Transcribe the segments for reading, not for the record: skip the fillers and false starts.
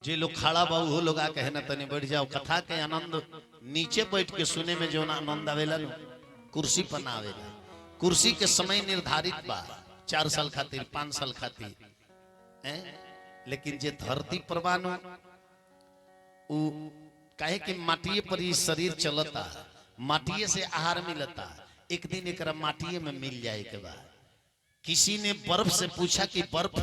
जे लोग खड़ा बा वो लोग आके है ना तने बैठ जाओ। कथा के आनंद नीचे बैठ के सुने में जो आनंद आवेला न, कुर्सी पर ना आवेला। कुर्सी के समय निर्धारित बा 4 साल खातिर 5 साल खातिर लेकिन जे धरती पर बानो उ काहे कि माटिए पर ही शरीर चलता, माटिए से आहार मिलता, एक दिन एक माटिए में मिल जाए के बाद। किसी ने बर्फ से पूछा कि बर्फ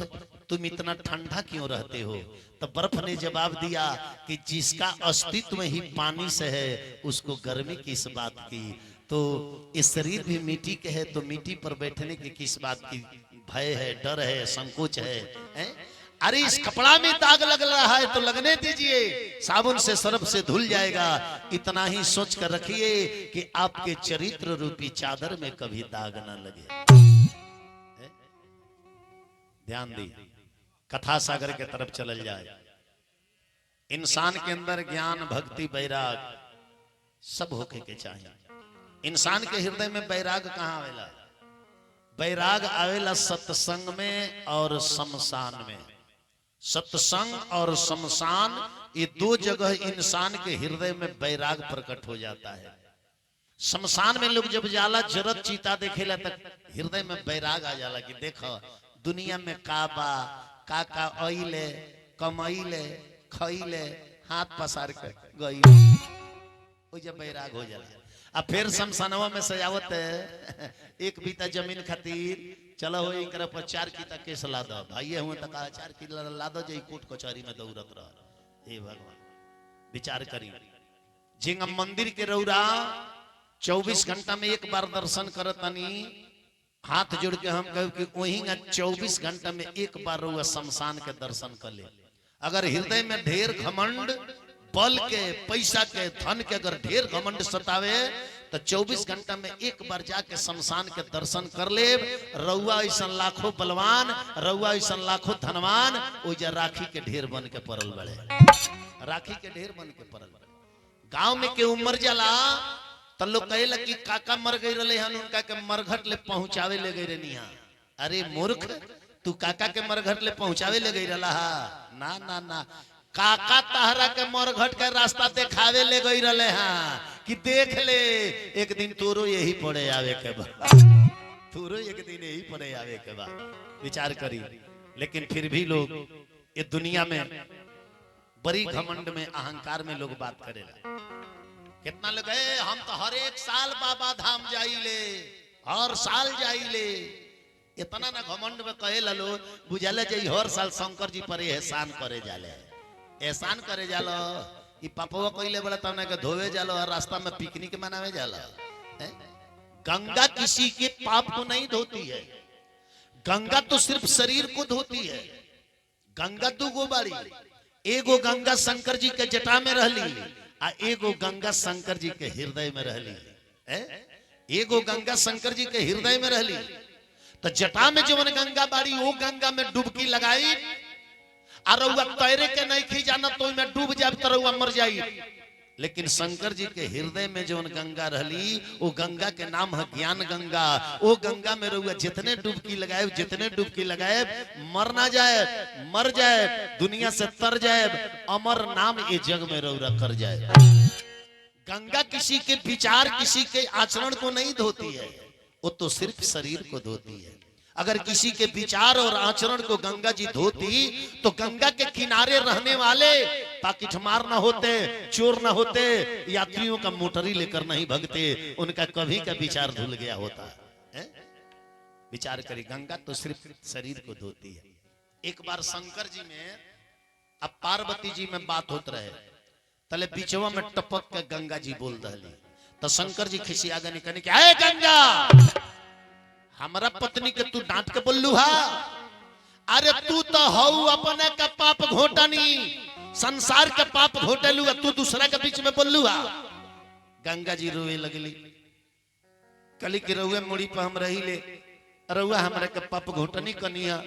तुम इतना ठंडा क्यों रहते हो, तो बर्फ ने जवाब दिया कि जिसका अस्तित्व ही पानी से है उसको गर्मी किस बात की। तो ये शरीर भी मिट्टी के है तो मिट्टी पर बैठने की किस बात की भय है, डर है, संकोच है? अरे इस कपड़ा में दाग लग रहा है तो लगने दीजिए, साबुन से सर्फ से धुल जाएगा। इतना ही सोच कर रखिए कि आपके चरित्र रूपी चादर में कभी दाग ना लगे। ध्यान दी, कथा सागर के तरफ चल जाए। इंसान के अंदर ज्ञान, भक्ति, वैराग सब होके के चाहिए। इंसान के हृदय में वैराग कहाँ आवेला? वैराग आवेला सत्संग में और शमशान में। सत्संग और शमशान ये दो जगह इंसान के हृदय में वैराग प्रकट हो जाता है। शमशान में लोग जब जाला जरत चीता देखेला तक हृदय में वैराग आ जाला कि देखो दुनिया में काबा का अइले कमैले खइले हाथ पसार कर गई, वो जब बैराग हो जाला। अब फिर शमशानवा में सजावत है एक बीता जमीन खातिर चलो हो इनकर पर 4 कीता केस ला दो भाई हुए तक 4 कीता ला दो जे कोर्ट कचहरी में दौड़त रह। हे भगवान, विचार करी। जिंग मंदिर के रौरा 24 घंटा में एक बार दर्शन करतनी, हाथ जोड़ के हम कह कि वही 24 घंटा में एक बार रहुआ शमशान के दर्शन कर ले। अगर हृदय में ढेर घमंड, बल के, पैसा के, धन के अगर ढेर घमंड सतावे तो 24 घंटा में एक बार जाके शमशान के दर्शन कर ले। रहुआ ऐसा लाखों बलवान, रहुआ ऐसा लाखों धनवान ओजा राखी के ढेर बन के पड़ल बड़े, राखी के ढेर बन के पड़ल बड़े। गांव में के उमर जाला तो लोग कहेला कि काका मर गई रहे हन, उनका के मरघट ले पहुंचावे ले गई रहनी। अरे मूर्ख, तू काका के मरघट ले पहुंचावे ले गई रहा? ना ना ना, काका तहरा के मरघट के रास्ता दिखावे ले गई रहे हैं कि देख ले एक दिन तोरो यही पड़े आवे के बाद, तोरो एक दिन यही पड़े आवे के बाद। विचार करी। लेकिन फिर भी लोग ये दुनिया में बड़ी घमंड में, अहंकार में लोग बात करेला। कितना लोग है हम तो हर एक साल बाबा धाम जाइले, हर साल जाइले। इतना ना घमंड में कहे लो बुझाले जे हर साल शंकर जी पर एहसान करे जाले, एहसान करे जालो। ई पापवा कइले बड़ा तने के धोवे जालो और रास्ता में पिकनिक मनावे जालो। गंगा किसी के पाप को नहीं धोती है, गंगा तो सिर्फ शरीर को धोती है। गंगा दो गो बाड़ी, एगो गंगा शंकर जी के जटा में रहली आ एगो गंगा शंकर जी के हृदय में रहली। एगो गंगा शंकर जी के हृदय में रहली तो जटा में जवन गंगा बाड़ी वो गंगा में डुबकी लगाई और रउआ तैरे के नहीं खी जाना तो में डूब जाए तो रउआ मर जाई। लेकिन शंकर जी के हृदय में जवन गंगा रहली वो गंगा के नाम है ज्ञान गंगा। वो गंगा में रउआ जितने डुबकी लगाए, जितने डुबकी लगाए मर ना जाए, मर जाए दुनिया से तर जाए, अमर नाम ये जग में रउरा कर जाए। गंगा किसी के विचार, किसी के आचरण को नहीं धोती है, वो तो सिर्फ शरीर को धोती है। अगर किसी के विचार और आचरण को गंगा जी धोती तो गंगा के किनारे रहने वाले पाकिटमार न होते, चोर न होते, यात्रियों का मोटरी लेकर नहीं भगते, उनका कभी का विचार धुल गया होता है। विचार करिए, गंगा तो सिर्फ शरीर को धोती है। एक बार शंकर जी में अब पार्वती जी में बात होत रहे, तले बीचवा में टपक के गंगा जी बोल रही तो शंकर जी खिसिया गए कहने कि अरे गंगा, हमारा पत्नी के तू डांट के बोलू हा? अरे तू तो हऊ अपने का पाप घोटनी, संसार के पाप घोटेलू, तू दूसरा के बीच में बोलू हा? गंगा जी रोए लगली, कली की रउए मुड़ी पर हम रही ले, रउआ हमरा के पाप घोटनी कनिया,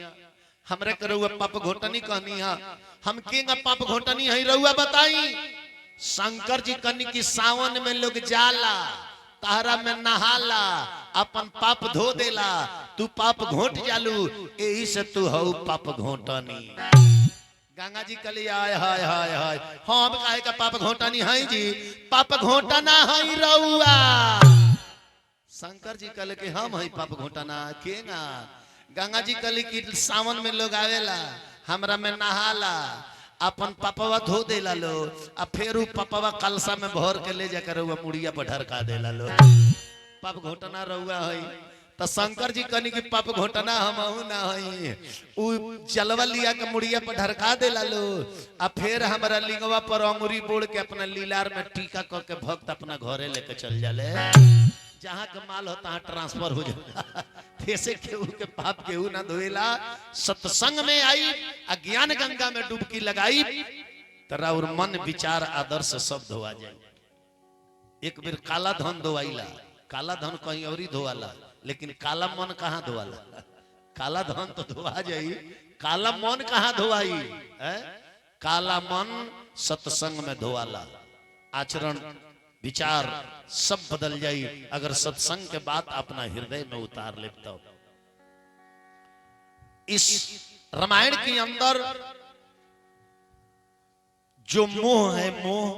हमरा के रउआ पाप घोटनी कहनिया, हम केंगा पाप घोटनी है रउआ बताई? शंकर जी कनी की सावन में लोग जाला, तारा में नहाला, अपन पाप धो देला, तू पाप घोट जालू, यही से तू हऊ पाप घोटनी। गंगा जी कली आय हाय हाय हाय हम काहे का पाप घोटा नहीं है जी, पाप घोटा ना है रउआ। शंकर जी कल के हम है पाप घोटा ना के ना। गंगा जी कली की सावन में लोग आवेला हमरा में नहाला अपन पपवा धो देला लो आ फिर उ पपवा कलसा में भर के ले जाकर रउआ मुड़िया पर ढरका देला लो। पाप घोटा ना रउआ है तो शंकर जी कनी की पाप घोटना हमहू ना हई उ जलवा लिया के मुड़िया पर ढरका देला लो आ फिर हमरा लिंगवा पर अंगुरी बोड़ के अपना लीलार में टीका क के भक्त अपना घरे लेके चल जाले। जहां के माल हो तहां ट्रांसफर हो जाला। ऐसे केहू के पाप केहू ना धोएला। सत्संग में आई अज्ञान गंगा में डुबकी लगाई तरा और मन विचार आदर्श सब धोआ जाए। एक बेर काला धन धोआईला, काला धन कहीं और ही धोआला लेकिन काला मन कहाँ धोआला। काला धन तो धोआ जाई, काला मन कहाँ धोआई है? काला मन सत्संग में धोआला। आचरण विचार सब बदल जाई अगर सत्संग के बात अपना हृदय में उतार ले तो। इस रामायण के अंदर जो मोह है, मोह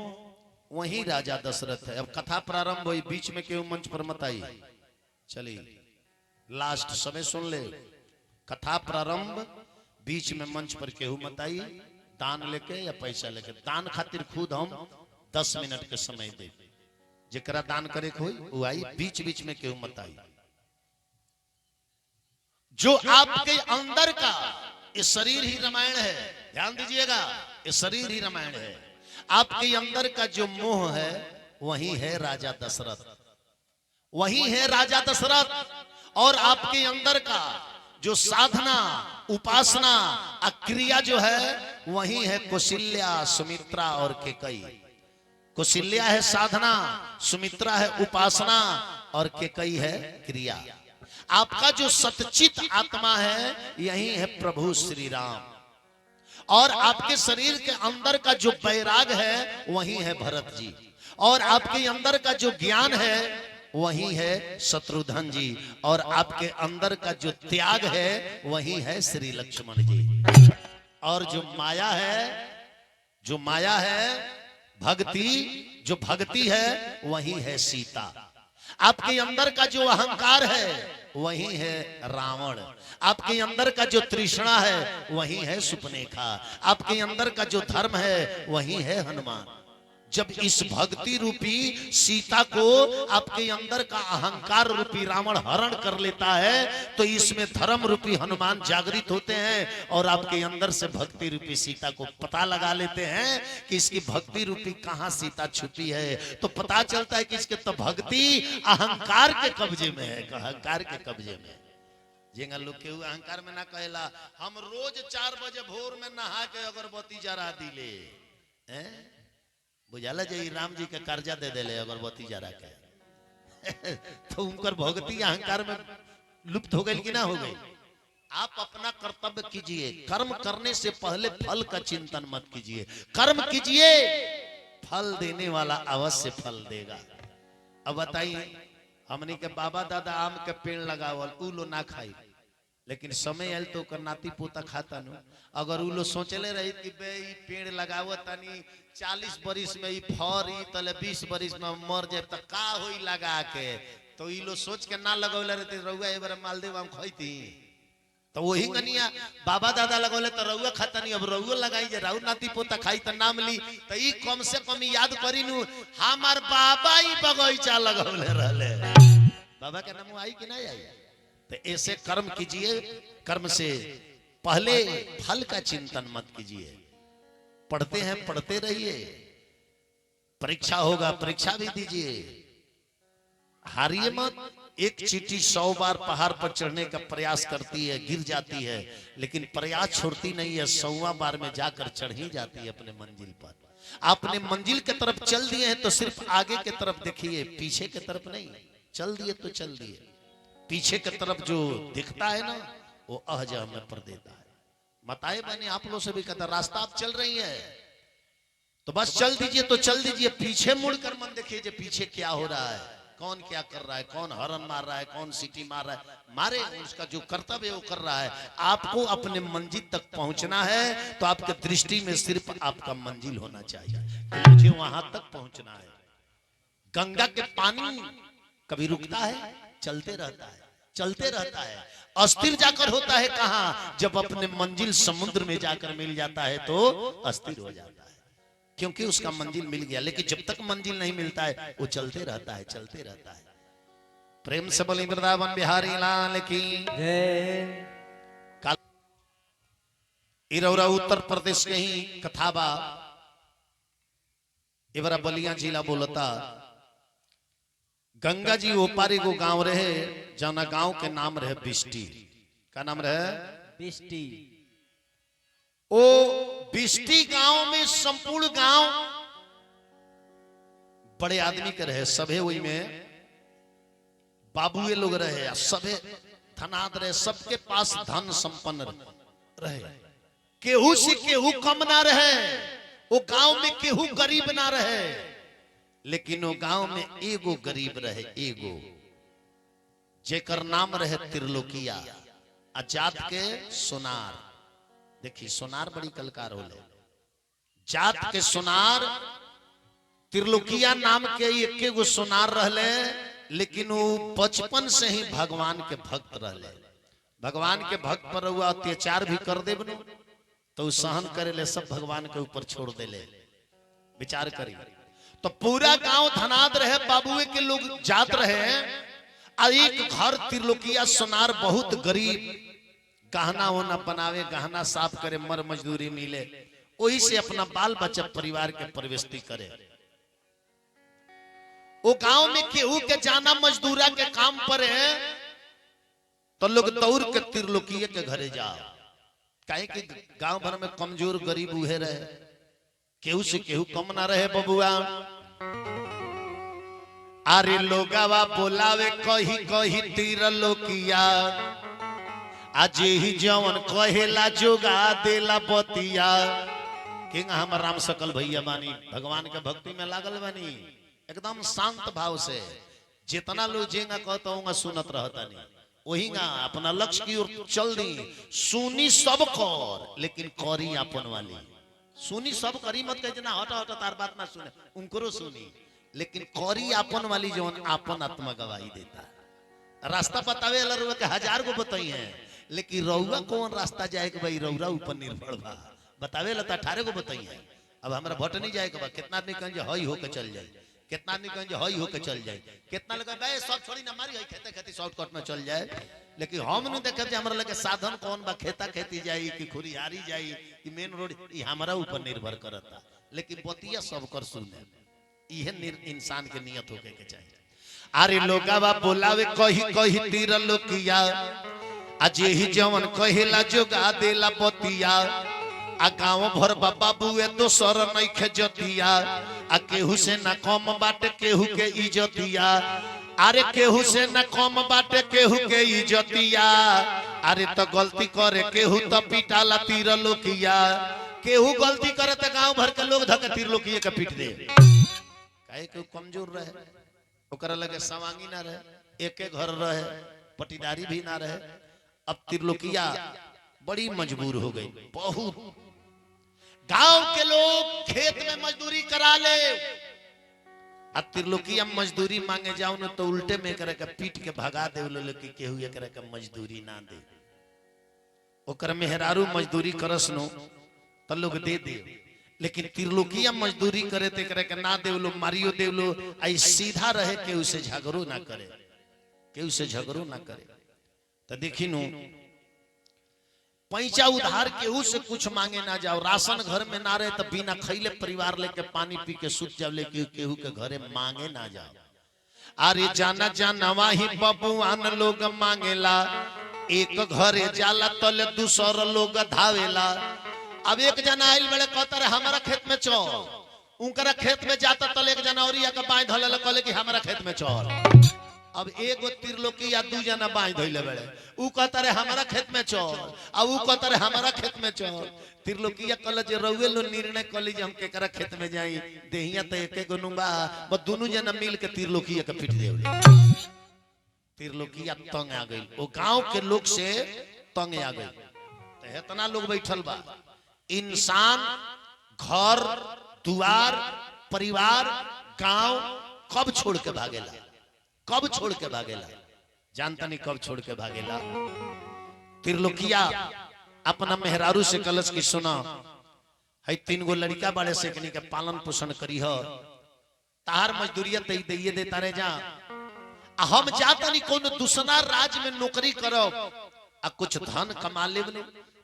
वही राजा दशरथ है। अब कथा प्रारंभ हुई, बीच में क्यों मंच पर मत आई। चलिए लास्ट समय सुन ले। कथा प्रारंभ बीच में मंच पर केहू मत आई, दान लेके या पैसा लेके। दान खातिर खुद हम 10 मिनट के समय दे, जेकरा दान करे कोई वो आई, बीच बीच में केहू मत आई। जो आपके अंदर का ये शरीर ही रामायण है, ध्यान दीजिएगा, ये शरीर ही रामायण है। आपके अंदर का जो मोह है वही है राजा दशरथ, वही है राजा दशरथ। और आपके अंदर का जो साधना उपासना क्रिया जो है वही है कौशल्या, सुमित्रा और केकई। कौशल्या है साधना, सुमित्रा है उपासना और केकई है क्रिया। आपका जो सच्चित आत्मा है यही है प्रभु श्री राम। और आपके शरीर के अंदर का जो बैराग है वही है भरत जी। और आपके अंदर का जो ज्ञान है वही है शत्रुघ्न जी। और आपके अंदर का जो त्याग है वही है श्री लक्ष्मण जी। और जो माया है, जो माया है भक्ति, जो भक्ति है वही है सीता। आपके अंदर का जो अहंकार है वही है रावण। आपके अंदर का जो तृष्णा है वही है सुपनेखा। आपके अंदर का जो धर्म है वही है हनुमान। जब इस भक्ति रूपी सीता को आपके अंदर का अहंकार रूपी रावण हरण कर लेता है तो इसमें धर्म रूपी हनुमान जागृत होते हैं और आपके अंदर से भक्ति रूपी सीता को पता लगा लेते हैं कि इसकी भक्ति रूपी कहां सीता छुपी है। तो पता चलता है कि इसके तो भक्ति अहंकार के कब्जे में है, अहंकार के कब्जे में। जेंगा लोग के अहंकार में ना कहेला हम रोज 4 बजे भोर में नहा के अगरबत्ती जरा दिले, बुझाला जी राम जी के कर्जा दे देले अगरबत्ती जरा के। तो उनकर भक्ति अहंकार में लुप्त हो गई कि ना हो गई। आप अपना कर्तव्य कीजिए, कर्म करने से पहले फल का चिंतन मत कीजिए। कर्म कीजिए, फल देने वाला अवश्य फल देगा। अब बताइए, हमनी के बाबा दादा आम के पेड़ लगावल, उ लो ना खाई, लेकिन समय आयल तो नाती पोता खाता नु। अगर उ लो सोचले रही कि बे ई पेड़ लगावो तनी 40 बरिस में ई फरी तले 20 बरिस में मर जाए तो का होई लगा के, तो ई लो सोच के ना लगौले रहते रउआ ए बार मालदेव आम खइती। तो वही कनिया बाबा दादा लगौले तो रउआ खाता नहीं, अब रउआ लगाई जे राउ नाती पोता खाई तो नाम ली तो ई कम से कम याद करी नु हमार बाबा ई बगीचा लगौले रहले। बाबा के नाम आई कि नहीं आई। तो ऐसे कर्म कीजिए, कर्म से पहले फल का चिंतन मत कीजिए। पढ़ते हैं पढ़ते रहिए, परीक्षा होगा परीक्षा भी दीजिए, हारिए मत। एक चींटी 100 बार पहाड़ पर चढ़ने का प्रयास करती है, गिर जाती है, लेकिन प्रयास छोड़ती नहीं है, 100वां बार में जाकर चढ़ ही जाती है अपने मंजिल पर। आपने मंजिल की तरफ चल दिए हैं तो सिर्फ आगे की तरफ देखिए, पीछे की तरफ नहीं। चल दिए तो चल दिए, पीछे की तरफ जो दिखता है ना वो अहजा में पर देता है। बताए मैंने आप लोगों से भी कहता, रास्ता आप चल रही है तो बस चल दीजिए तो चल दीजिए, पीछे मुड़कर मन देखिए पीछे क्या हो रहा है, कौन क्या कर रहा है, कौन हॉर्न मार रहा है, कौन सीटी मार रहा है, मारे, उसका जो कर्तव्य है वो कर रहा है। आपको अपने मंजिल तक पहुंचना है तो आपके दृष्टि में सिर्फ आपका मंजिल होना चाहिए कि मुझे वहां तक पहुंचना है। गंगा के पानी कभी रुकता है, चलते रहता है, चलते रहता है। अस्थिर जाकर होता है कहां, जब अपने मंजिल समुद्र में जाकर मिल जाता है तो अस्थिर हो जाता है, क्योंकि उसका मंजिल मिल गया। लेकिन जब तक मंजिल नहीं मिलता है वो चलते रहता है, चलते रहता है। प्रेम से बोली वृंदावन बिहारी लाल की जय। इरौरा उत्तर प्रदेश के ही कथाबा इवरा बलिया जिला बोलता। गंगा जी ओपारी को गांव रहे, जाना गांव के नाम रहे बिष्टी। क्या नाम रहे? बिष्टी। ओ बिष्टी गांव में संपूर्ण गांव बड़े आदमी के रहे, सभे वही में बाबुए लोग रहे, सभे धनाद रहे, सबके पास धन संपन्न रहे, केहू से केहू कम ना रहे, वो गांव में केहू गरीब ना रहे। लेकिन वो गांव में एगो गरीब रहे, एगो, जेकर नाम रहे त्रिलोकिया, जात के सोनार। देखिए सोनार बड़ी कलकार होले, जात के सोनार त्रिलोकिया नाम के एक एगो सोनार रहले। लेकिन वो बचपन से ही भगवान के भक्त रहले। भगवान के भक्त पर हुआ अत्याचार भी कर दे बनो तो सहन करे ले, सब भगवान के ऊपर छोड़ दे ले। विचार करी तो पूरा गांव धनाद रहे, बाबुए के लोग जात रहे, और एक घर त्रिलोकिया सोनार बहुत गरीब, गहना होना बनावे, गहना साफ करे, मर मजदूरी मिले, वही से अपना बाल बच्चा परिवार के परवेस्ती करे। वो गांव में केहू के जाना मजदूरा के काम पर है तो लोग दौड़ के त्रिलोकीय के घरे जाओ, काहे कि गांव भर में कमजोर गरीब उहे रहे, केहू से केहू कम ना रहे बबुआ। अरे लोगावा बोलावे कही कही त्रिलोकिया, आज ही जवन कहेला जोगा देला बतिया। किंग हम राम सकल भैया बानी, भगवान के भक्ति में लागल बानी, एकदम शांत भाव से। जितना लोग जेंगा कहता हूँ सुनत रहता नहीं, वही ना अपना लक्ष्य की ओर चल दी। सुनी सब कर लेकिन करी अपन वाली, सुनी सब करी मत कहे ना हटा हटा तार बात ना सुने, उनको सुनी लेकिन करी अपन वाली जो अपन आत्मा गवाही देता। रास्ता बतावे अल्लाह के हजार को बताई है, लेकिन रउआ कौन रास्ता जाए के भाई रउरा ऊपर निर्भर बा, बतावे लता 18 को बताई है। अब हमारा भट नहीं जाए के बा, कितना आदमी कहें हई होके चल जाए, कितना आदमी कहें हई होके चल जाए, कितना लगा भाई सब छोड़ी ना मारी खेते खेती शॉर्टकट में चल जाए। लेकिन हम नहीं देखे हमारा लगे साधन कौन बा, खेता खेती जाई कि खुरियारी जाई कि मेन रोड, ये हमारा ऊपर निर्भर करता। लेकिन बतिया सब कर सुने, यह इंसान के नियत होके के चाहिए। अरे लोगावा बोलावे कही कही त्रिलोकिया, आज ही जवन कहेला जोगा देला बतिया। आ गाँव भर बाबुए दोसर नइखे जतिया, आ केहू से ना कम बाटे केहू के इज्जतिया। अरे केहू से ना कम बाटे केहू के इज्जतिया। अरे तो गलती करे केहू तो पिटाला त्रिलोकिया, केहू गलती करे तो गांव भर के लोग धके त्रिलोकिया के पीट दे। काहे के कमजोर रहे, ओकरा लगे सवांगी ना रहे, एके घर रहे, पटीदारी भी ना रहे। अब त्रिलोकिया बड़ी मजबूर हो गई, बहुत। गांव के लोग खेत में मजदूरी करा ले, अब त्रिलोकिया मजदूरी मांगे जाओ न तो उल्टे में करे के पीट के भगा दे, लेकिन केहू एकरा के मजदूरी ना दे। ओकर मेहरारू मजदूरी करस नो तो लोग दे दे, लेकिन त्रिलोकिया मजदूरी करे ते करे के ना देवलो, मारियो देवलो। आई सीधा रहे, केहू से झगड़ो ना करे, केहू से झगड़ो ना करे। तो देखी नु पैसा उधार केहू से कुछ मांगे ना जाओ, राशन घर में ना रहे तो बिना खैले परिवार लेके पानी पी के सुत जाओ, लेके केहू के घरे मांगे ना जाओ। अरे जाना जाना वही बबुआन लोग मांगेला, एक घरे जाला तले दूसर लोग धावेला। अब एक जना आइल बड़े कहता रहे हमारा खेत में चल, उनकरा खेत में जाता तले एक जना और बाई धले कहले कि हमारा खेत में चल। अब एगो त्रिलोकी या दू जना बांध धइले बड़े ऊ कहता रे हमारा खेत में चल अब ऊ कहता रे हमारा खेत में चल त्रिलोकीया कल जे रउए लो निर्णय कली जे हम केकरा खेत में जाई देहिया त एके गो नुबा बस दोनों जना मिल के त्रिलोकीया के पीट देवले त्रिलोकीया तंग आ गई वो गांव के लोग से तंग आ गई तो इतना लोग बैठल बा इंसान घर दुआर परिवार गांव कब छोड़ के भागेला कब छोड़ के भागेला जानता नहीं कब छोड़ के भागेला त्रिलोकीया अपना मेहरारू से कलश की सुना है 3 गो लड़का बड़े से के पालन पोषण करी हो तार मजदूरिया तई दइए देता रे जा हम जाता नहीं कोनो दूसरा राज्य में नौकरी करो आ कुछ धन कमा लेब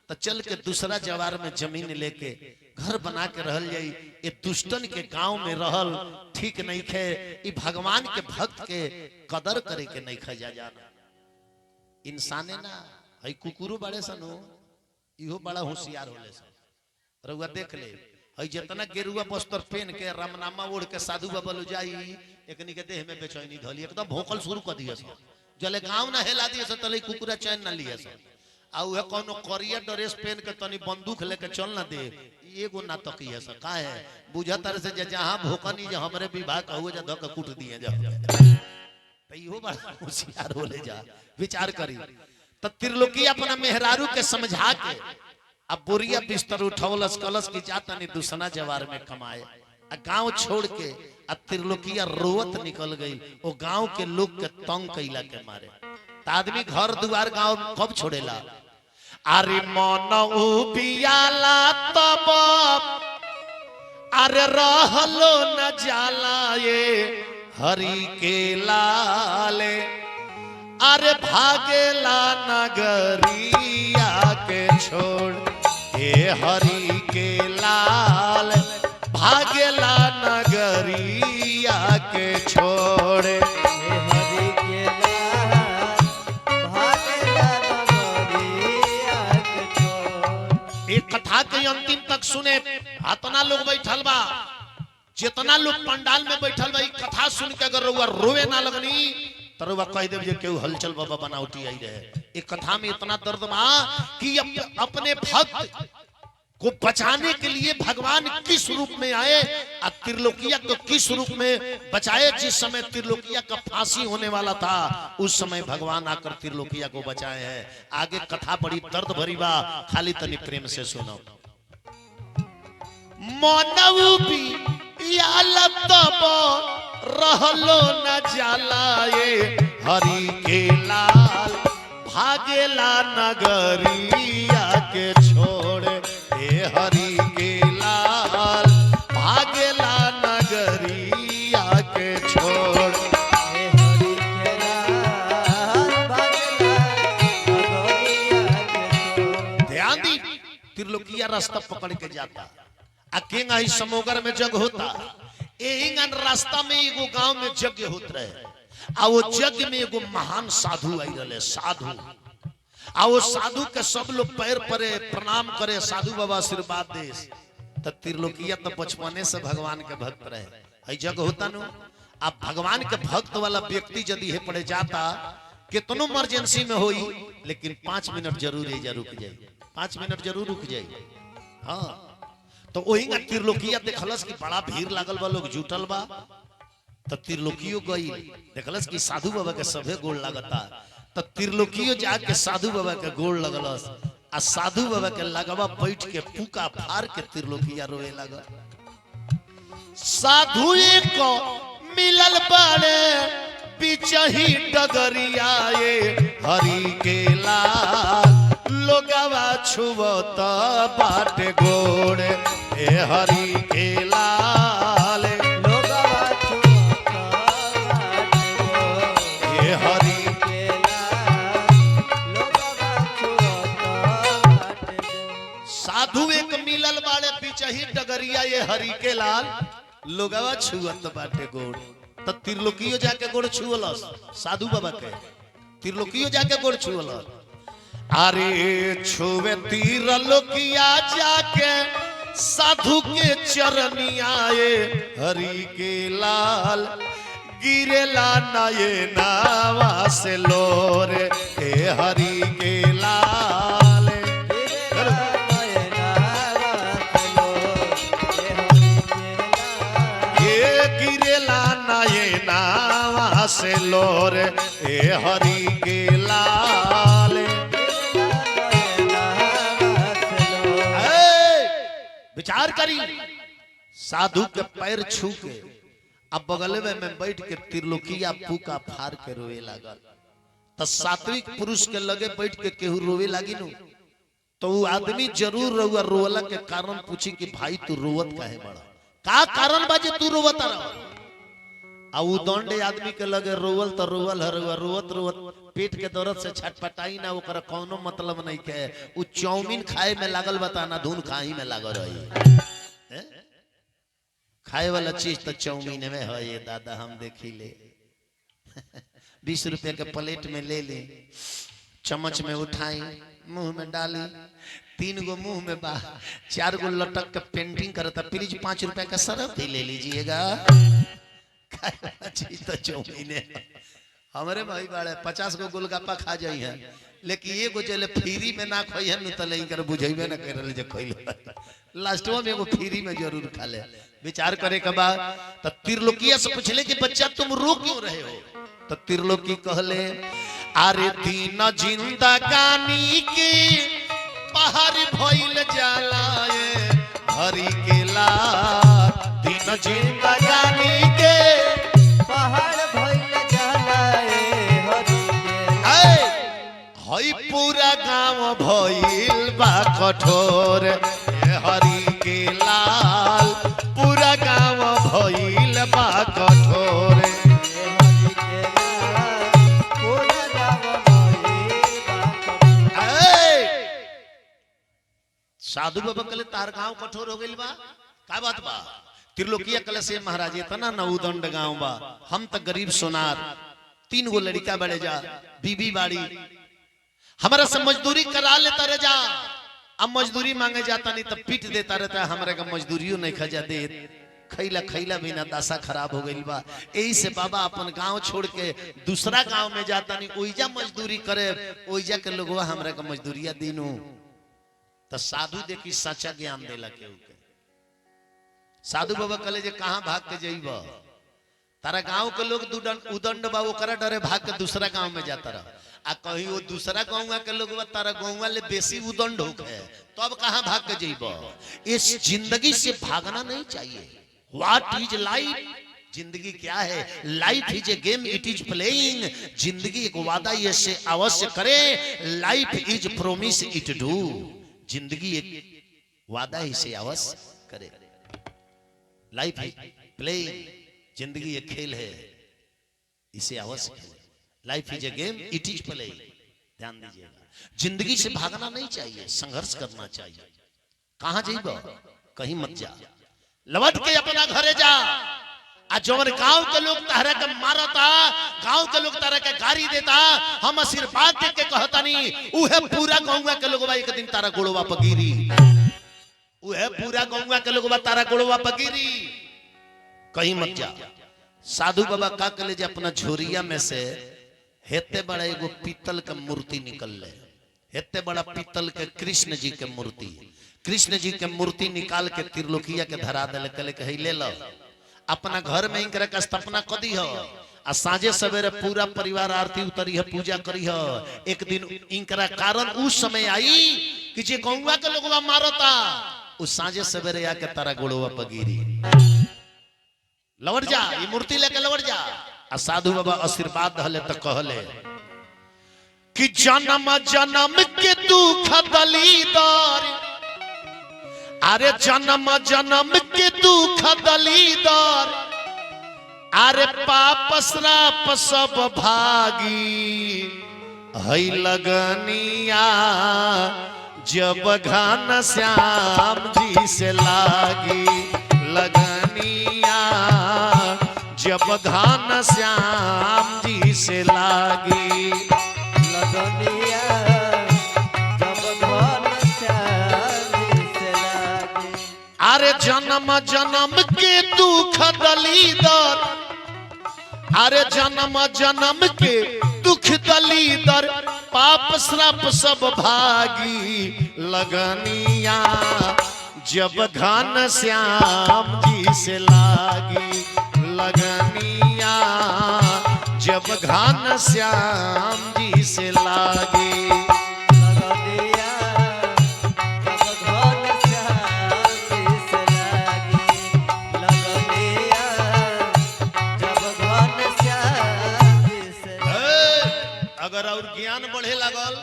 तो चल के दूसरा जवार में जमीन लेके घर बना के रहल जाई ये दुष्टन के गांव में रहल ठीक नहीं खे ये भगवान के भक्त के कदर करे के नहीं खजा जाना इंसाने ना है कुकुरो बड़े सनो इहो बड़ा होशियार होले सन रउआ देख ले है जितना गेरुआ वस्त्र पहन के रामनामा ओढ़ के साधु बाबा लो जाई एकनी के देह में बेचैनी धली एकदम भोकल शुरू कर दिए सन जले गांव ना हेला दिए सन तले कुकुरा चैन ना लिए सन आ उहे कोनो करिया ड्रेस पहन के तनी बंदूक लेके चल ना दे एगो ना तकिए स का है बुझतर से जहां भोकनी जे हमरे विभाग कहू जे धक कूट दिए जा त इहो बड़ा होशियार होले जा विचार करी त त्रिलोकी अपना मेहरारू के समझा के अब बोरिया बिस्तर उठौलस कलश की जाता नहीं दूसरा जवार में कमाए आ गांव छोड़ के आ त्रिलोकीया रोवत निकल गई वो गांव के लोग के तंग कैला के मारे त आदमी घर दुआर गांव कब छोड़ेला अरे मन उबियाला तब अरे रहलो न जाला ये हरि के लाले अरे भागेला नगरिया के छोड़ ए हरि के लाल भागेला नगरिया के छोड़ कथा के अंतिम तक सुने इतना लोग बैठल बा जितना लोग पंडाल में बैठल बा कथा सुन के अगर रउआ रोवे ना लगनी तो रउआ कह देब जे केहू हलचल बाबा बनावटी आई रहे एक कथा में इतना दर्द बा कि अपने भक्त को बचाने के लिए भगवान किस रूप में आए और त्रिलोकीया को किस रूप में बचाए जिस समय त्रिलोकीया का फांसी होने वाला था उस समय भगवान आकर त्रिलोकीया को बचाए हैं आगे कथा बड़ी दर्द भरी बा खाली तनी प्रेम से सुनो मानव भी रहलो न जाला ये हरि के लाल भागेला नगरिया के छोड़ हरि के लाल भागेला नगरिया के छोड़ हरि के लाल भागेला नगरिया के छोड़ ध्यान दी त्रिलोकीया रास्ता पकड़ के जाता अकेंगा ही समोगर में जग होता एंगन रास्ता में एगो गांव में यज्ञ होत रहे आ वो यज्ञ में एगो महान साधु आई रहे साधु आ वो साधु के सब लोग पैर परे प्रणाम करे साधु बाबा आशीर्वाद दे तो त्रिलोकीया तो बचपने से भगवान के भक्त रहे है जग होता नु अब भगवान के भक्त वाला व्यक्ति यदि हे पड़े जाता कितनो इमरजेंसी में होई लेकिन 5 मिनट जरूर रुक जाए 5 मिनट जरूर रुक जाए हाँ तो वही त्रिलोकीया देखलस कि बड़ा भीड़ लागल बा लोग जुटल बा तो त्रिलोकियो गई देखलस कि साधु बाबा के सभे गोड़ लगता तो त्रिलोकियो जाके साधु बाबा के गोड़ लगलस आ साधु बाबा के लगवा बैठ के फूका फाड़ के त्रिलोकिया रोए लगा साधु को मिलल बड़े पिछही डगरिया ये हरि के लाल लोगवा छुवत बाटे गोड़ ए हरि के लाल लोगवा छुवत बाटे गोड़ ए हरि के लाल लोगवा छुवत बाटे गोड़ साधु एक मिलल बाड़े पिछही डगरिया ये हरि के लाल लोगवा छुवत बाटे गोड़ तो त्रिलोकियो जाके गोड़ छुअलस साधु बाबा के त्रिलोकियो जाके गोड़ छुअलस अरे छुवे त्रिलोकिया जाके साधु के चरनिया ये हरि के लाल गिरेला नये नावा से लोर ए हरि के लाल ये गिरेला नये नावा से लोर ए हरि के लाल विचार करी साधु के पैर छू के अब बगल में बैठ के त्रिलोकिया फूका फार के रोए लागल तो सात्विक पुरुष के लगे बैठ के केहू रोवे लागी नु तो वो आदमी जरूर रोआ रोला के कारण पूछी कि भाई तू रोवत काहे बड़ा का कारण बाजे तू रोवत रहा आ उ दंडे आदमी के लगे रोवल तो रोवल हर रोवत रोवत पेट के दर्द से छटपटाई ना ओकरा कोनो मतलब नहीं के उ चाउमीन खाए में लागल बताना धुन खाई में लागल रही खाए वाला चीज तो चाउमीन में है ये दादा हम देखी ले 20 रुपए के प्लेट में ले ले चम्मच में उठाई मुंह में डाली 3 गो मुंह में बा 4 गो लटक के पेंटिंग करता प्लीज 5 रुपए का सरफ भी ले लीजिएगा खाए वाला चीज तो चाउमीन है हमारे भाई बाड़े 50 गो गोलगप्पा खा जाई है लेकिन ये गो चले फ्री में ना खोई हम तो नहीं कर बुझेबे ना करल जे खोइल लास्टवा में एगो फ्री में जरूर खा ले विचार करे के बाद तो त्रिलोकिया से पूछले कि बच्चा तुम रो क्यों रहे हो तो त्रिलोकी कहले अरे दीन जिंदगानी के पहाड़ भइल जाला ए हरि के लाल दीन जिंदगानी के पहाड़ भइल जाला ए हरि के हई पूरा गांव भइल बा कठोर ए हरि के लाल पूरा गांव भइल बा कठोर साधु बाबा कले तार गांव कठोर हो गइल बा का बात बा त्रिलोकिया कले से महाराज इतना न उदंड गांव बा हम त गरीब सोनार 3 गो लड़का बड़े जा बीबी बाड़ी हमारा से मजदूरी करा लेता रह जा अब मजदूरी मांगे जाता नहीं तो पीट देता रहता हमारे का मजदूरियों नहीं खजा दे खैला खैला बिना दशा खराब हो गई बा यही से बाबा अपन गांव छोड़ के दूसरा गांव में जाता नहीं ओइजा मजदूरी करे ओइजा के लोगवा हमरा का मजदूरिया दीनू तो साधु देखी सच्चा ज्ञान देला केहू के साधु बाबा कले जे कहां भाग के जइब तारा गांव के लोग उदंड बा ओकरा डरे भाग के दूसरा गांव में जाता रहा आ कहीं वो दूसरा गांव के लोग तारा गांव ले बेसी उदंड हो गए तो अब कहां भाग के जइब इस जिंदगी से भागना नहीं चाहिए व्हाट इज लाइफ जिंदगी क्या है life is a game it is playing जिंदगी एक वादा ये से अवश्य करे life is promise it do जिंदगी एक वादा ही से अवश्य करे लाइफ इज प्लेइंग जिंदगी एक खेल है इसे अवश्य खेले life is a game it is play ध्यान दीजिएगा जिंदगी से भागना नहीं चाहिए संघर्ष करना चाहिए कहां जाइब कहीं मत जा लौट के अपना घरे जा आ जवन गांव के लोग तारा के मारता गांव के लोग तारा के गाड़ी देता हम आशीर्वाद दे के कहता नहीं उहे पूरा गांव के लोगवा एक दिन तारा गोड़वा पर गिरी उहे पूरा गांव के लोगवा तारा गोड़वा पर गिरी कहीं मत जा साधु बाबा का कले जे अपना झोरिया में से हेते बड़ा एगो पीतल के मूर्ति निकल ले हेते बड़ा पीतल के कृष्ण जी के मूर्ति निकाल के त्रिलोकिया के धरा दे कले कहे ले लो अपना घर में इनकर का स्थापना कर दी हो आ साँझे सवेरे पूरा परिवार आरती उतरी है पूजा करी है एक दिन इनकरा कारण उस समय आई कि जे गौवा के लोगवा मारता उस साँझे सवेरे आके तारा गोड़वा पर गिरी लौट जा ये मूर्ति लेके लौट जा आ साधु बाबा आशीर्वाद दहले तो कहले कि जन्म जन्म के दुख दलीदार अरे जन्म जन्म के दुख दलीदार अरे पाप श्राप सब भागी है लगनिया जब घन श्याम जी से लागी लगनिया जब घन श्याम जी से लागी लगनिया जब घन श्याम जी से लागी अरे जन्म जन्म के दुख दलीदर अरे जन्म जन्म के दुख दलीदर पाप श्राप सब भागी लगनिया जब घन श्याम जी से लागी लगनिया जब घन श्याम जी से लागी लगनिया जब घन श्याम जी से लागी लगनिया जब घन श्याम जी से अगर और ज्ञान बढ़े लगल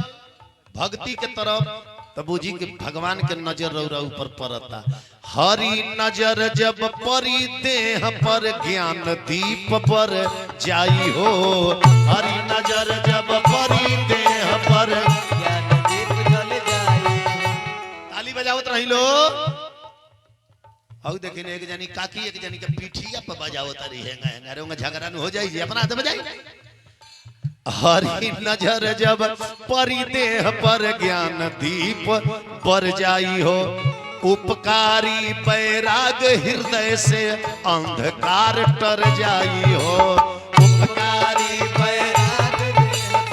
भक्ति के तरफ तो बूझी के भगवान के नजर रौरा ऊपर पड़ता हरि नजर जब परी देह पर ज्ञान दीप पर जाई हो हरि नजर जब परी देह पर ज्ञान दीप जल जाए ताली बजावत रही लो हऊ देखिन एक जनी काकी एक जनी के पीठिया पर बजावत रही है हेंगा झगड़ा हो जाई जी अपना हाथ बजाई हरि नजर जब परी देह पर ज्ञान दीप पर जाई हो उपकारी बैराग हृदय से अंधकार टर जाई हो उपकारी बैराग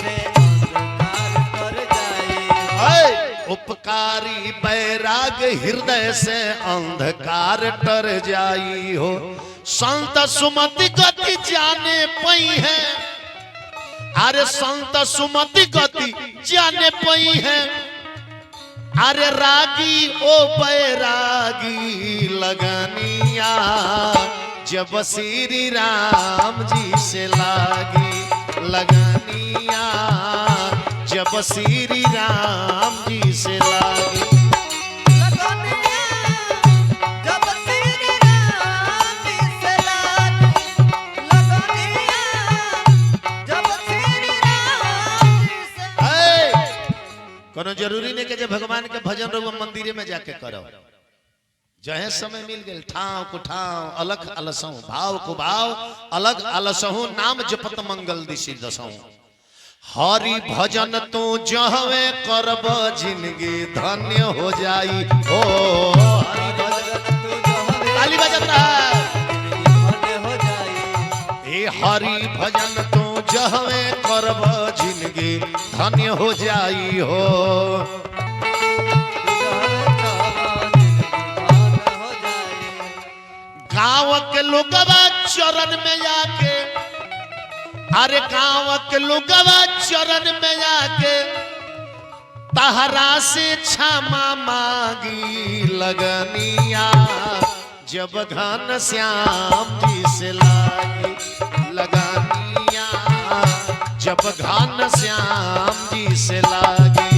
से अंधकार कर जाए उपकारी बैराग हृदय से अंधकार टर जाई हो संत सुमति गति जाने पई है अरे संत सुमति गति जाने पई है अरे रागी ओ बैरागी लगनिया जब श्री राम जी से लागी लगनिया जब श्री राम जी से लागी जब श्री राम जी से लागी लगनिया जब श्री राम जी से कोनो जरूरी नहीं कि जब भगवान के भजन रहुआ मंदिर में जाके करो जहे समय मिल गए ठाव को ठाव अलग अलसहु भाव को भाव अलग अलसहु नाम जपत मंगल दिशि दसहु हरि भजन तो जहवे करब जिंदगी धन्य हो जाई हो हरि भजन ताली बजत रहा हो जाए ए हरि भजन तो जहवे करब जिंदगी धन्य हो जाई हो गाँव के लोगवा चरण में जाके अरे गाँव के लोगवा चरण में जाके तहरा से क्षमा मांगी लगनिया जब घन श्याम जी से लागी लगनिया जब घन श्याम जी से लागी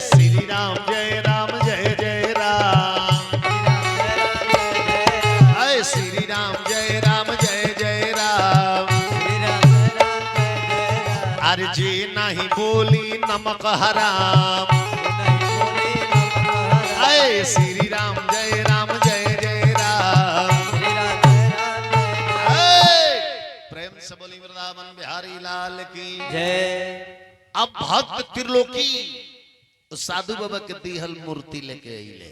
श्री राम जय राम जय जय राम श्री राम जय राम जय जय राम अरे जी नहीं बोली नमक हराम श्री राम जय राम जय जय राम प्रेम से बोली वृंदावन बिहारी लाल की जय अब भक्त त्रिलोकी साधु बाबा के दिहल मूर्ति लेके अइले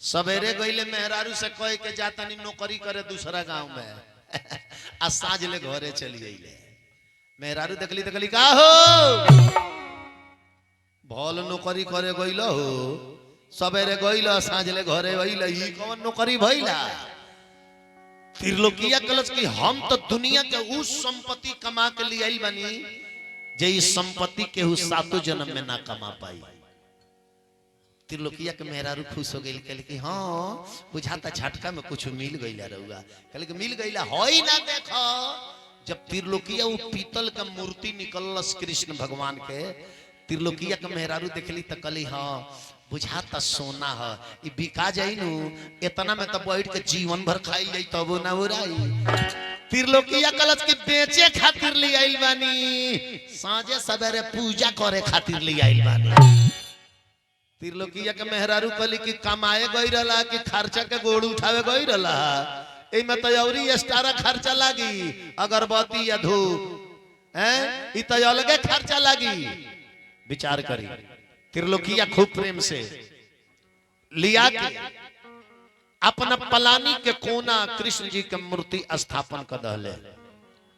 सवेरे गइले मेहरारू से कह के जातानी नौकरी करे दूसरा गांव में आ साँझ ले घरे चली अइले मेहरारू देखली का हो भल नौकरी करे गइल हो सवेरे गइल साँझ ले घरे अइले ई कौन नौकरी भइला त्रिलोकिया कलश की हम तो दुनिया के उस संपत्ति कमा के लिए आई बनी जे इस संपत्ति के उस सातों जन्म में ना कमा पाई त्रिलोकिया के मेहरारू खुश हो गई कहले कि हाँ बुझाता झटका में कुछ मिल गईला रहुआ कहले कि मिल गईला होई ना देखो जब त्रिलोकिया वो पीतल का मूर्ति निकलस कृष्ण भगवान के त्रिलोकिया के मेहरारू देखली तो कहली हाँ बुझाता सोना है ये बिका जाई नु इतना में तो बैठ के जीवन भर खाई जाई तब ना उड़ाई त्रिलोकिया कलश के बेचे खातिर ले आइल बानी साँझे सवेरे पूजा करे खातिर ले आइल बानी त्रिलोकिया के मेहरारू कहली कि कमाए गई रहा कि खर्चा के गोड़ उठावे गई रहा एमे तो औरी एक्स्ट्रा खर्चा लागी अगरबत्ती या धूप हैं ई तो अलगे खर्चा लागी विचार करी त्रिलोकिया खूब प्रेम से लिया के अपना पलानी के कोना कृष्ण जी के मूर्ति स्थापन कर दहले।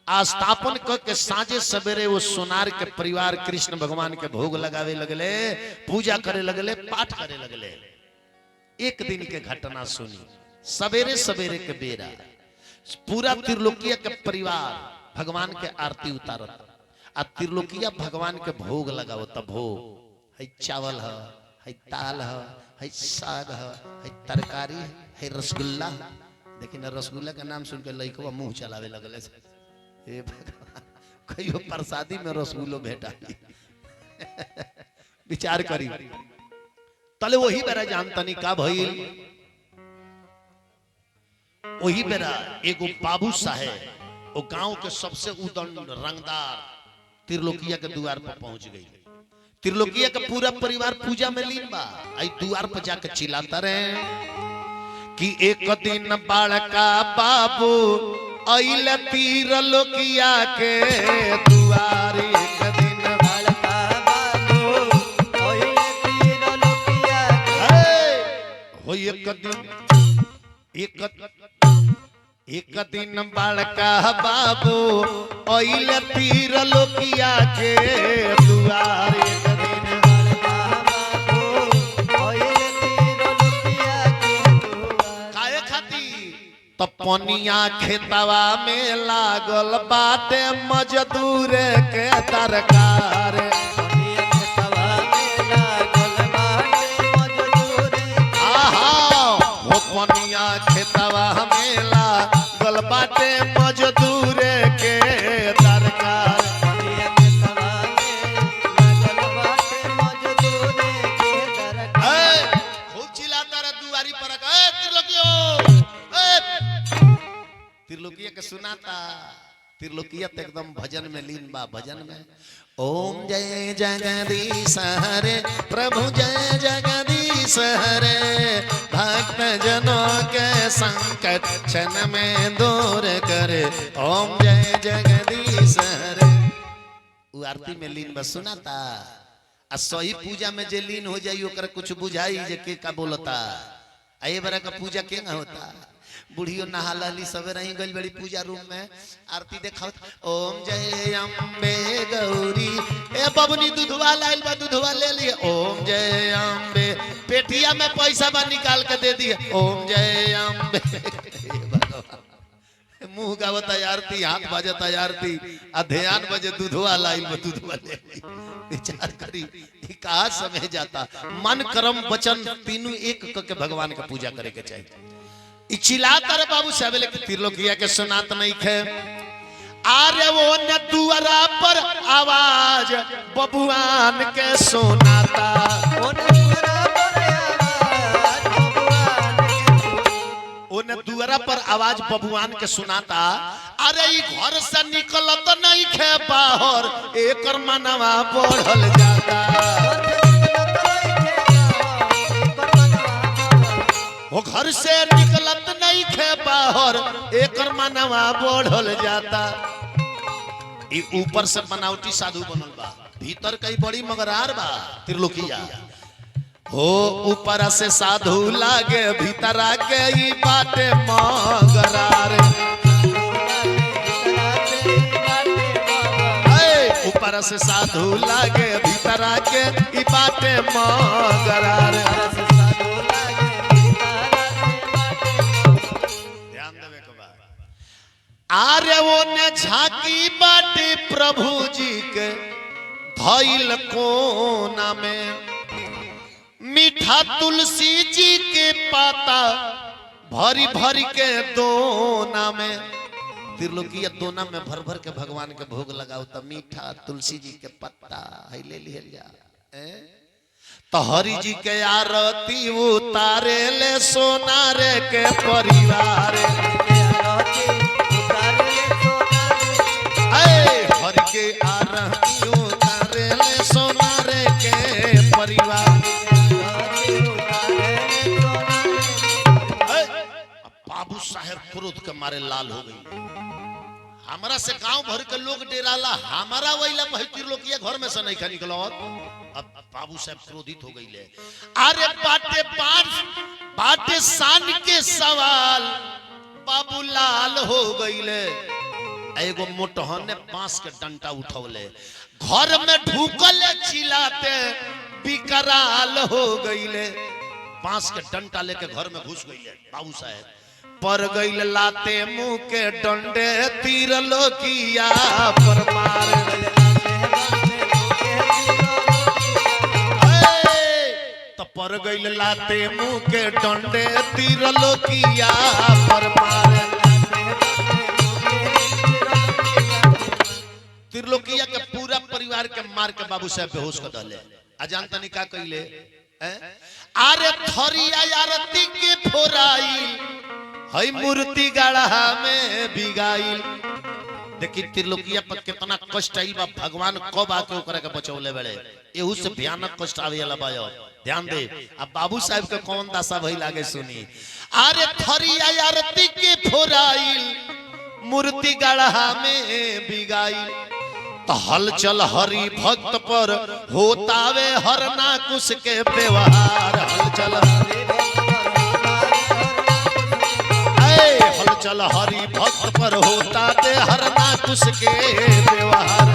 स्थापन करके साँझे सवेरे वो सोनार के परिवार कृष्ण भगवान के भोग लगावे लगले, पूजा करे लगले, पाठ करे लगले। एक दिन के घटना सुनी, सवेरे सवेरे के बेरा पूरा त्रिलोकीय के परिवार भगवान के आरती उतारत आ त्रिलोकीय भगवान के भोग लगावत। भोग है चावल है दाल है साग है तरकारी है रसगुल्ला। लेकिन रसगुल्ला का नाम सुन के लइकवा मुंह चलावे लगले। हे भगवान, कहियो प्रसादी में रसगुल्लो भेटा विचार करी। तले वही बेरा जानतनी का भइल। वही बेरा एगो बाबू साहेब वो गांव के सबसे उदंड रंगदार त्रिलोकीय के द्वार पर पहुंच गई। त्रिलोकीय का पूरा परिवार पूजा में लीन बा। आई द्वार पर जाकर चिल्लाता रहे कि एक दिन बड़का बाबू अइल त्रिलोकीया के द्वार। एक दिन बड़का बाबू अइल त्रिलोकीया के हो एक दिन बड़का बाबू अइल त्रिलोकीया के द्वार। एक दिन बड़का बाबू अइल त्रिलोकीया के द्वार। काहे खातिर? तो पनिया खेतवा में लागल बाटे मजदूर के दरकार। पनिया खेतवा में लागल बाटे मजदूर के दरकार। खूब चिल्लाता रहे दुआरी पर, त्रिलोकीय के सुनाता। त्रिलोकीय एकदम भजन में लीन बा। भजन में ओम जय जगदीश हरे प्रभु जय जगदीश हरे, भक्त जनों के संकट क्षण में दूर करे। ओम जय जगदीश हरे। वो आरती में लीन बा सुनाता। आ सही पूजा में जे लीन हो जाई ओकरा कुछ बुझाई जे के का बोलता। आए बरा का पूजा केंगा होता। बुढ़ियो नहा लहली सवेरे ही गई बड़ी पूजा रूम में आरती देखा। ओम जय अम्बे गौरी, ए बबनी दूधवा लाइल बा, दूधवा ले लिए। ओम जय अम्बे, पेटिया में पैसा बा निकाल के दे दिए। ओम जय अम्बे। मुंह गावता आरती, हाथ बजता आरती, आ ध्यान बजे दूधवा लाइल बा, दूधवा ले ली। विचार करी कहा समय जाता। मन कर्म वचन तीनों एक करके भगवान का पूजा करे के चाहिए। चिल्लाता रे बाबू साहब, लेकिन त्रिलोकीय के सुनात नहीं खे। आरे वो न दुआरा पर आवाज बबुआन के सुनाता। उन दुआरा पर आवाज बबुआन के सुनाता। अरे ई घर से निकलत नहीं खे बाहर, एकर मनवा बढ़ल जाता। वो घर से निकलत नहीं खे बाहर, एकर मनवा बढ़ल जाता। ई ऊपर से बनावटी साधु बनल बा, भीतर कई बड़ी मगरार बा त्रिलोकीया। हो ऊपर से साधु लागे, भीतर आके ई बाटे मगरार। ऊपर से साधु लागे, भीतर आके ई बाटे मगरार। आरे वो ने झांकी बाटे प्रभु जी के धइल कोना में, मीठा तुलसी जी के पाता भरी भरी के दोना में। त्रिलोकीय दोना में भर भर के भगवान के भोग लगाओ। तो मीठा तुलसी जी के पत्ता है ले लिहल जा। तो हरि जी के आरती उतारे ले सोनारे के परिवार। हरि के आरती उतारे ले सोनारे के परिवार। बाबू साहेब क्रोध के मारे लाल हो गई, हमरा से गांव भर के लोग डेराला, हमारा वहीला बहती लोकिया घर में से नहीं खा निकलो। अब बाबू साहब क्रोधित हो गई ले। अरे बाटे बाटे शान के सवाल बाबू लाल हो गई ले। एगो मोटहन ने बांस के डंटा उठौले, घर में ढूकले चिल्लाते बिकराल हो गई ले। बांस के डंटा लेके घर में घुस गई ले बाबू साहब। पर गईल लाते मुंह के डंडे तीर लोकिया पर मार। तो पर गईल लाते मुंह के डंडे तीर लोकिया पर मार। त्रिलोकिया के पूरा परिवार के मार के बाबू साहब बेहोश कर दले। अजान तनी का कइले, अरे थरिया आरती के फोराई हई मूर्ति गढ़ा में बिगाइल। देखी त्रिलोकिया पर कितना कष्ट आइल बा, भगवान कब आके ओकरा के बचौले बड़े। एहू से भयानक कष्ट आवे वाला बा। ध्यान दे, अब बाबू साहब के कौन दशा भई लागे सुनी। अरे थरिया आरती के फोराइल मूर्ति गढ़ा में बिगाइल। तो हलचल हरि भक्त पर होतावे हरना कुश के व्यवहार। हलचल हलचल हरि भक्त पर होता दे हरना कुश के व्यवहार।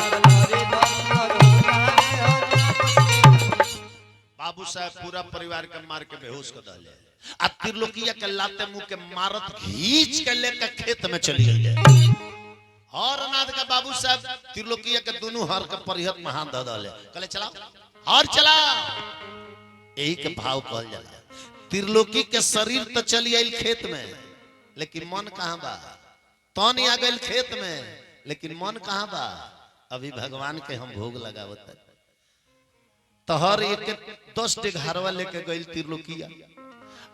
बाबू साहब पूरा परिवार के मार के बेहोश कर दले। आ त्रिलोकिया के लाते मुंह के मारत घींच के लेकर खेत में चली गई। हरनाथ का बाबू साहब त्रिलोकिया के दोनों हर के परिहत में हाथ धऽ दले, कहले चलाओ हर चला। यही के भाव कहल जाला। त्रिलोकी के शरीर तो चली आइल खेत में, लेकिन मन कहाँ बा। तन आ गइल खेत में, लेकिन मन कहाँ बा। अभी भगवान के हम भोग लगावत। तो हर एक 10 टे हरवा लेके गइल त्रिलोकिया।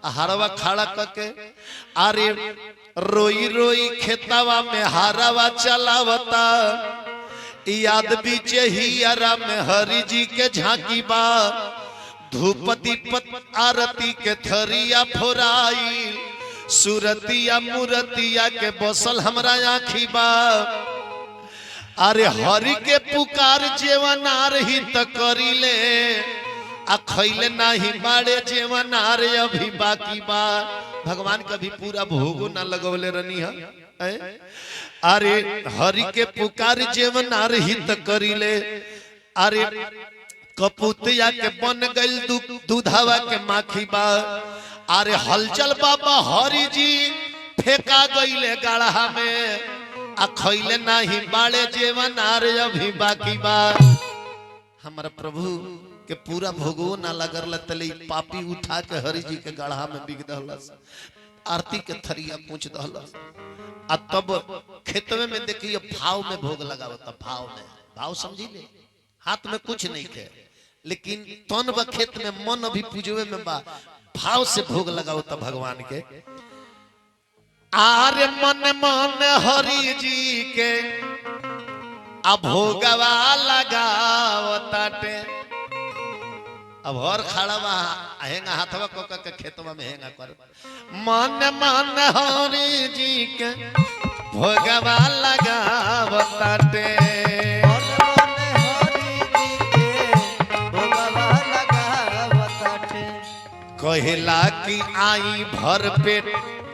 हरवा खड़ा करके अरे रोई रोई खेतवा में हरवा चलावता। याद बीचे ही अरा में हरि जी के झांकी बा। धूप दीपत आरती के थरिया फोराई। सुरतिया मुरतिया के बसल हमरा आँखी बा। अरे हरि के पुकार जेवनार ही त करिले। आ खैले नाही बाड़े जेवनार अभी बाकी बा। भगवान कभी पूरा भोगो ना लगवले रनी है। अरे हरि के पुकार जेवनार ही त करिले। अरे कपूतिया के बन गइल दूधावा के माखी बा। अरे हलचल बाबा हरि जी फेंका गईले गाढ़ा में। आ खैले नाही बाड़े जेवनार अभी बाकी बा। हमारा प्रभु के पूरा भोगो ना लगल तले पापी उठा के हरि जी के गाढ़ा में बिग दहलस। आरती के थरिया पूछ दहलस। आ तब खेतवे में देखिए भाव में भोग लगावता। भाव में, भाव समझी ले, हाथ में कुछ नहीं थे, लेकिन तन व खेत में मन अभी पूजवे में बा। भाव से भोग लगावता भगवान के। आरे मन मन हरि जी के अब भोगवा लगावताटे। अब हर खड़ा बा हेंगा हाथवा को के खेतवा में हेंगा कर। मन मन हरि जी के भोगवा लगावताटे। कहेला कि आई भर पेट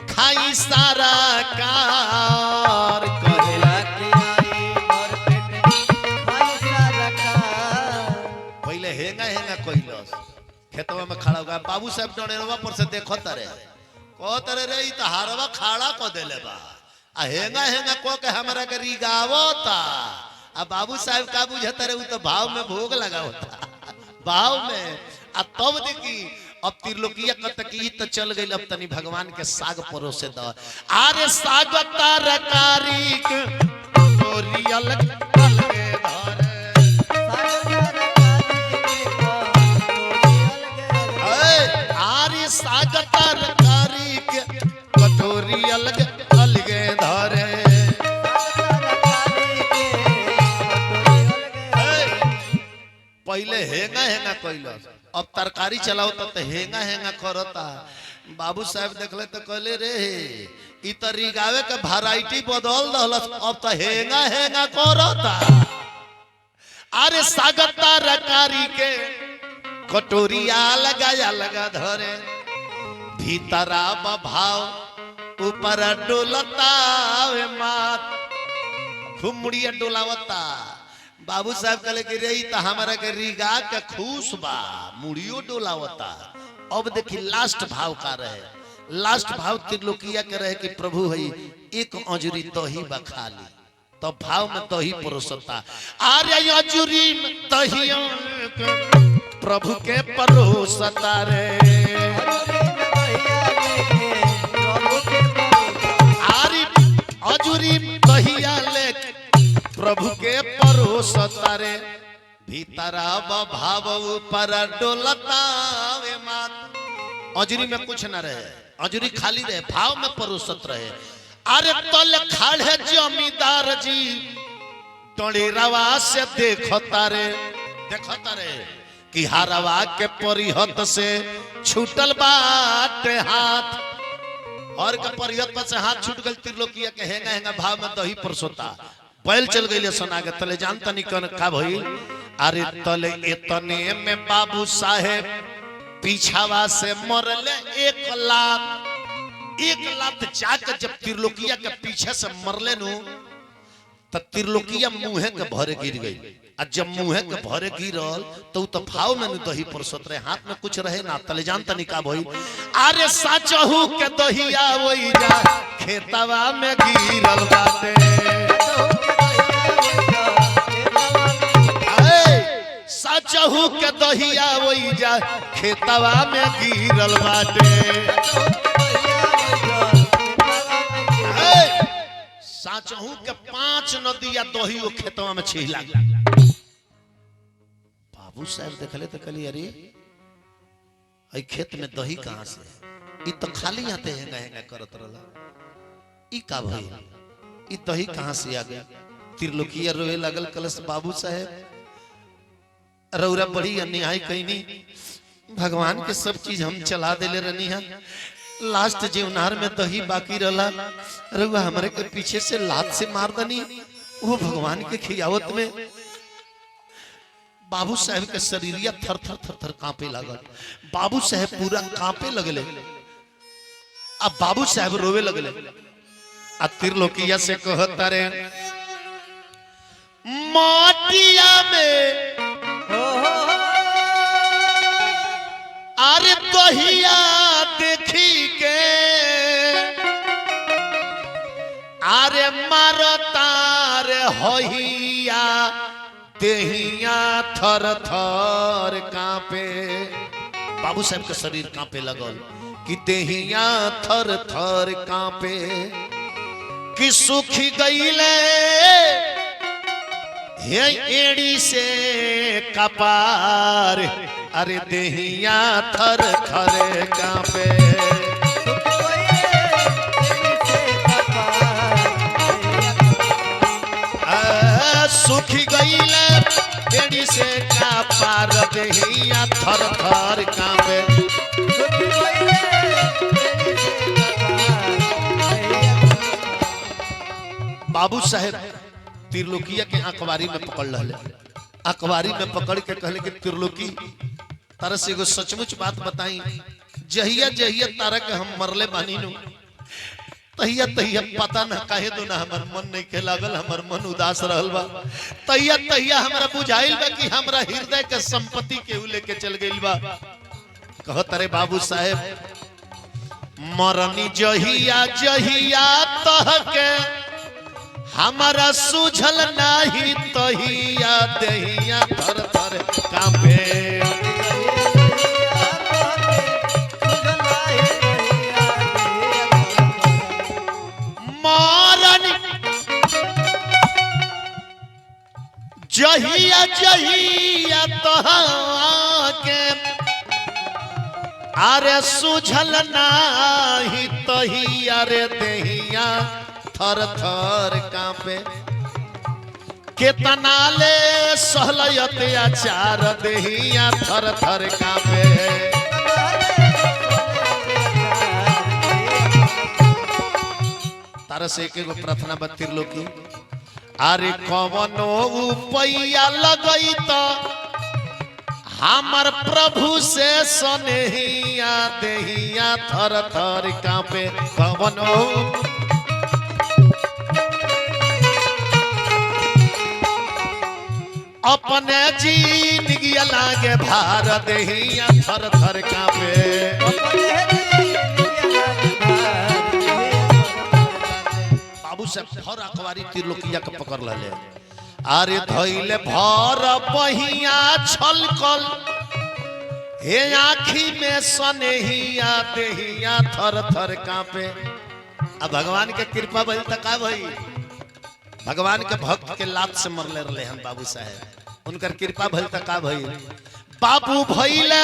खाई सारा कार। कहेला कि आई भर पेट खाई सारा कार। पहले हेंगा हेंगा कइलस खेतवा में खड़ा होगा। बाबू साहब डरेवा पर से देखो तरे को तरे रे त हारवा खड़ा को देले बा। आ हेंगा हेंगा को के हमरा के रिगावता। आ बाबू साहब का बुझत रे उ तो भाव में भोग लगावता। भाव में। आ तब देखी अब त्रिलोकिया कतकी तो चल गई। अब तनी भगवान के साग परोसे द। आरे साग तरकारी के तोरियल अलगे धरे। आरे साग तरकारी के कटोरी अलगे अलगे धरे। पहले हेंगा हेंगा कइलस, अब तरकारी चलाओ तो हेंगा हेंगा करता। बाबू साहब देखले तो कहले रे इ त रिगावे के वैरायटी बदल दहलस अब तो हेंगा हेंगा करता। अरे सागता रकारी के कटोरिया लगाया लगा धरे भीतरा भाव ऊपर डोलता मात खूब मुड़िया डोलावता। बाबू साहब कहले कि रे त हमारा के रिगा के खुश बा मुड़ियो डोलावता। अब देखी लास्ट भाव का रहे, लास्ट भाव त्रिलोकिया के रहे कि प्रभु है एक अंजुरी दही बा खाली तो भाव में दही परोसता। अरे अंजुरी में दही प्रभु के परोसता रे। अरे अंजुरी दहिया ले प्रभु के परोसता रे भीतरा भाव ऊपर डोलता मात। अंजुरी में कुछ न रहे, अंजुरी खाली रहे, भाव में परोसत रहे। अरे तल खड़े जमींदार जी टोड़ीरवा से देखता रे कि हरवा के परिहत से छूटल बाटे हाथ और के परिहत से हाथ छूट गल। त्रिलोकिया के हेंगा हेंगा भाव में दही परोसता। बैल चल गई सुना के तले जानता नहीं कौन का भइल। अरे तले इतने में बाबू साहेब पीछावा से मरले 1 लात जाकर जब त्रिलोकिया के पीछे से मरले नु त त्रिलोकिया मुंहे के भरे गिर गई। और जब मुंहे के भरे गिरल तो भाव में दही परोसत रहे, हाथ में कुछ रहे ना। तले जानता नहीं का भइल। अरे साचहू के दहिया वही जा खेतवा में गिरल बाटे। साचहू के दहिया वही जा खेतवा में गिरल बाटे। साचहू के 5 नदिया दही वो खेतवा में छिला। बाबू साहब देखले तो कहली अरे आई खेत में दही कहां से, इ तो खाली आते हेंगा हेंगा करत रहला, इ का भइल, इ दही कहां से आ गई। त्रिलोकिया रोए लगल कलश बाबू साहब रौरा बड़ी अन्याय कईनी, भगवान के सब चीज हम चला देले रहनी है, लास्ट जीवनार में दही बाकी रहला रउआ हमरे के पीछे से लात से मार दनी वो भगवान के खियावत में। बाबू साहब के शरीरिया थर थर थर थर कांपे लागल। बाबू साहब पूरा कांपे लगले। अब बाबू साहब रोवे लगले। आ त्रिलोकिया से कहता रे माटिया में अरे दहिया देखी के अरे मारतार होइया देहिया थर थर कांपे। बाबू साहब के शरीर कांपे लगल कि देहिया थर थर कांपे कि सूखी गईले हे एड़ी से कपार अरे देहिया थर थर कांपे। सूखी गईले एड़ी से कपार देहिया थर थर कांपे। बाबू साहेब त्रिलोकिया के अखबारी में पकड़ रहे, अखबारी में पकड़ के कहले कि त्रिलोकी तारा से एगो सचमुच बात बताई, जहिया जहिया तारा के हम मरले बानी नु तहिया तहिया पता ना काहे दो ना हमर मन नहीं के लागल, हमर मन उदास रहल बा। तहिया तहिया हमरा बुझाइल बा कि हमरा हृदय के संपत्ति के उ लेके चल गइल बा। कहत रे बाबू साहेब मरनी जहिया जहिया तहके हमारा सूझल नाही तहिया दहिया थर थर कांपे। मारन जहिया जहिया तहके अरे सूझल नाही तहिया रे दहिया थर थर कांपे। केतना ले सहलयत आचार देहिया थर थर कांपे। तारा से एक एगो प्रार्थना बत्तिर लोकी अरे कवनो उपैया लगई तो हमर प्रभु से सनेहिया देहिया थर थर कांपे कवनो अपने जिंदगी लागे भार देहिया थर थर कांपे बाबू से भर अखबारी त्रिलोकिया के पकड़ ले अरे धैले भर बहिया छलकल हे आँखी में सनेहिया देहिया थर थर कांपे। अब भगवान के कृपा भइल त का भई भगवान के भक्त के लात से मरले रहे हम बाबू साहेब उनकर कृपा भइल त का भई बाबू भइले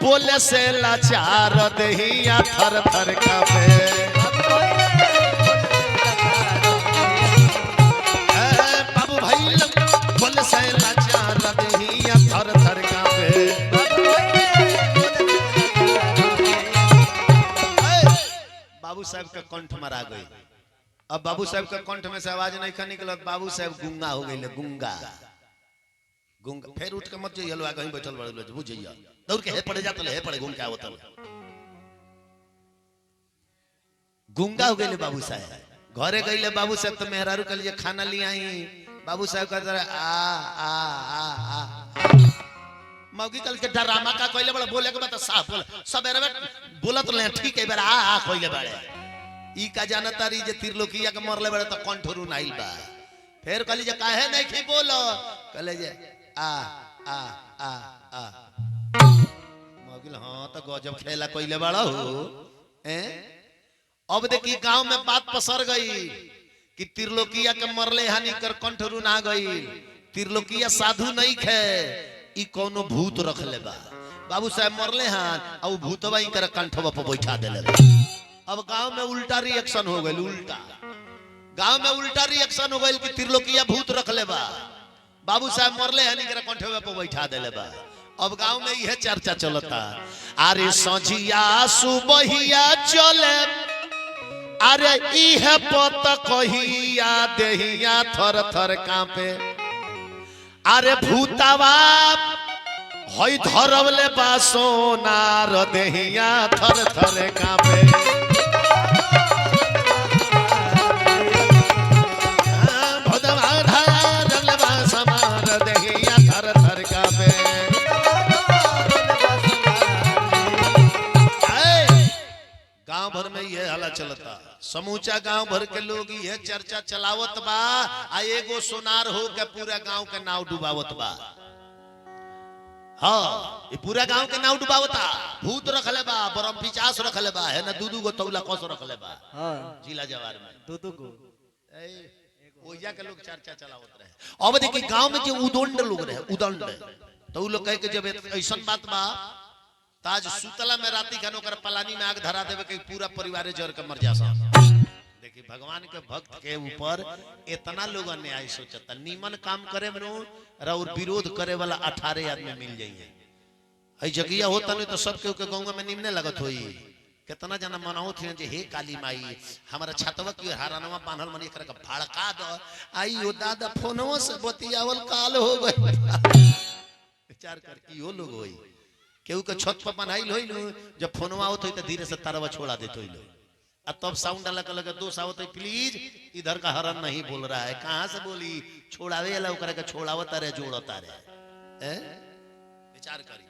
बोले से लाचार देहिया थर थर कांपे। थर थर कांपे बाबू साहब का कंठ मरा गई। अब बाबू साहब के कंठ में से आवाज नहीं निकलत बाबू साहब गुंगा हो गए गुंगा गुंगा फिर उठ के मत जाइए हलवा कहीं बैठल बड़े बुझिया दौड़ के हे पड़े जाते हे पड़े घूम के आवतल गुंगा हो गए बाबू साहब घरे गईले बाबू साहब तो मेहरारू के लिए खाना ले आई बाबू साहब कहते रहे आ मौगी कल के ड्रामा का कोइले बड़ा बोले के बात साफ बोल सबेरे बोलत ले ठीक है बेरा आ कोइले बड़े ई का जानता री जे त्रिलोकिया के मरले बड़े तो कंठरू नाइल बा फिर कहली जे काहे नहीं खी बोलो कहले जे आ आ आ आ मौगी हां तो गजब खेला कोइले बड़ा हो हैं। अब देखी गांव में बात पसर गई कि त्रिलोकिया के मरले हानि कर कंठरू ना गई त्रिलोकिया साधु नहीं खे ई कोनो भूत रख ले बा बाबू साहब मरले हान और भूतवा इनकर कंठवा पर बैठा देले। अब गांव में उल्टा रिएक्शन हो गइल उल्टा गांव में उल्टा रिएक्शन हो गइल कि त्रिलोकिया भूत रख ले बा बाबू साहब मरले हानि कर कंठवा पर बैठा देले बा। अब गांव में यह चर्चा चलता अरे सझिया सुबहिया चले अरे इह पत कहिया देहिया थर थर कांपे अरे भूतावा हई धरवले बासो नार देहिया थर थर कांपे। भूतवा धरवले बासो नार देहिया थर थर कांपे। गांव भर में यह हाला चलता समूचा गांव भर के लोग यह चर्चा चलावत बा आ एगो सोनार हो के पूरा गांव के नाव डुबावत बा। हाँ ये पूरा गांव के नाव डुबावता भूत रखले बा बरम पिचास रखले बा है ना दूधू गो तौला कस रखले बा। हाँ जिला जवार में दूधू गो ओइया के लोग चर्चा चलावत रहे। अब देखी गांव में जो उदंड लोग रहे उदंड तो लोग कहे कि जब ऐसन बात बा ताज सुतला में राती खानो कर पलानी में आग धरा देवे के पूरा परिवार जर के मर जासा। देखिए भगवान के भक्त के ऊपर इतना लोग अन्याय सोचता नीमन काम करे मनो और विरोध करे वाला 18 आदमी मिल जाइए हई जगिया होता नहीं तो सब के गांव में निमने लगत होई कितना जना मनाओ थे जे हे काली माई हमारा छतवा की हारानवा बांधल मनी कर भड़का दो आई ओ दादा फोनवा से बतियावल काल हो गए विचार कर इहो लोग होई केहू के छत पर बनाइल होई नु जब फोनवा आवत होई त धीरे से तारवा छोड़ा देत होई लो अब तब साउंड अलग अलग दोस्त आवत है प्लीज इधर का हरन नहीं बोल रहा है कहां से बोली छोड़ावे वाला ओकरा के छोड़ावत रे जोड़ता रे विचार करी।